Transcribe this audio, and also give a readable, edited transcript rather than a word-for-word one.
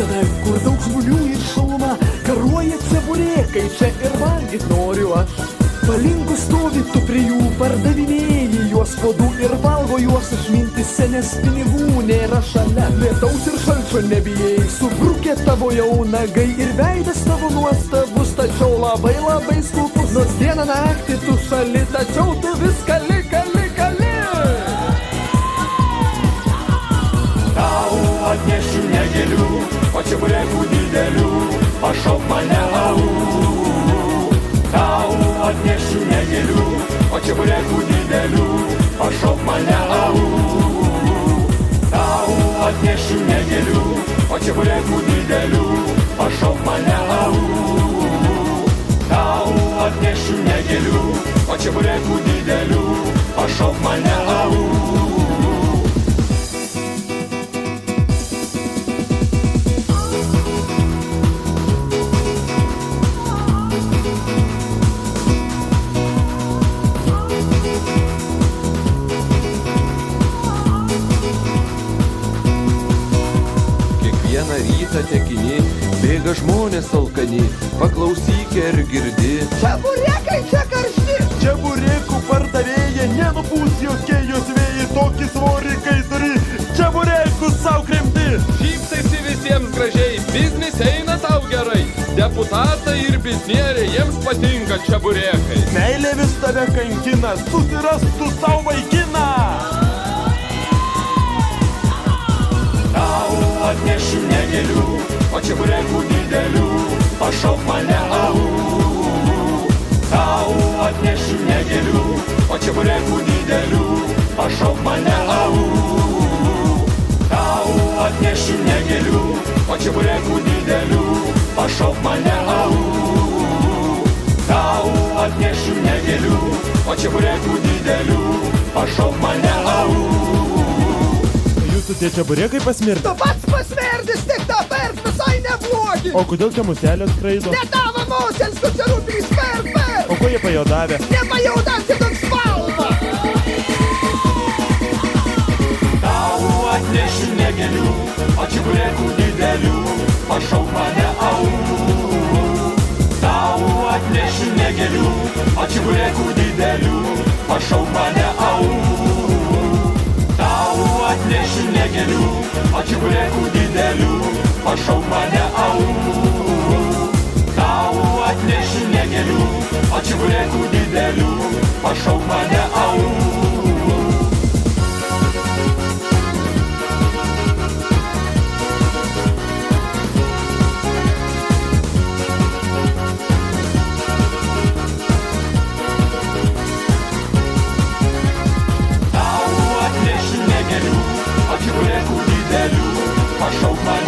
vietą, kur daug žmonių ir šaluma. Karuoja ceburėkai, čia ir valgyt noriu aš. Palinkus stovi tu prie jų, pardavinėji juos podų ir valgo juos iš mintise, nes pinigų nėra šalia. Lietaus ir šalčio nebijai, subrukė tavo jau nagai ir veidas tavo nuostabus, tačiau labai labai skūpus. Nors dieną naktį tu šali, tačiau tu vis kali, kali, kali. Tau atnešiu ne gėlių, o čeburekų didelių, pašauk mane au. Tau atnešiu ne gėlių, o čeburekų didelių, pašauk mane au. Tau atnešiu ne gėlių, o čeburekų didelių, pašauk mane au. Tau atnešiu ne gėlių, o čeburekų didelių, pašauk mane au. Vieną rytą tekini, bėga žmonės alkani, paklausyk ir girdi. Čeburekai čia karšti! Čeburekų pardavėja, nenupūs jokie jos vėjai, tokį svorį kai turi, čeburekų sau kremti. Šypsaisi visiems gražiai, biznis eina tau gerai. Deputatai ir biznieriai, jiems patinka čeburekai. Meilė vis tave kankina, susirastų sau vaikiną. Tau atnešiu ne gėlių, o čeburekų didelių, pašauk mane au. Tau atnešiu ne gėlių, o čeburekų didelių, pašauk mane au. Tau atnešiu ne gėlių, o čeburekų didelių, pašauk mane au. Tau atnešiu ne gėlių, o čeburekų didelių, pašauk mane au. Jūsų tie čeburekai pasmirdi? Tu pats pasmirdis, tik tą perk visai neblogi. O kodėl čia muselės skraido? Ne tavo musės, tu čia rūpys perk. O ko jie pajodavę? Nepajaudas, tik toks spalva. Tau atnešiu ne gėlių, o čeburekų didelių, pašauk mane au. Tau atnešiu ne gėlių, o čeburekų didelių, pašauk mane au. Tau atnešiu ne gėlių, o čeburekų didelių, pašauk mane au. Tau atnešiu ne gėlių, o čeburekų didelių, pašauk mane au. Tau atnešiu ne gėlių, o čeburekų didelių, pašauk mane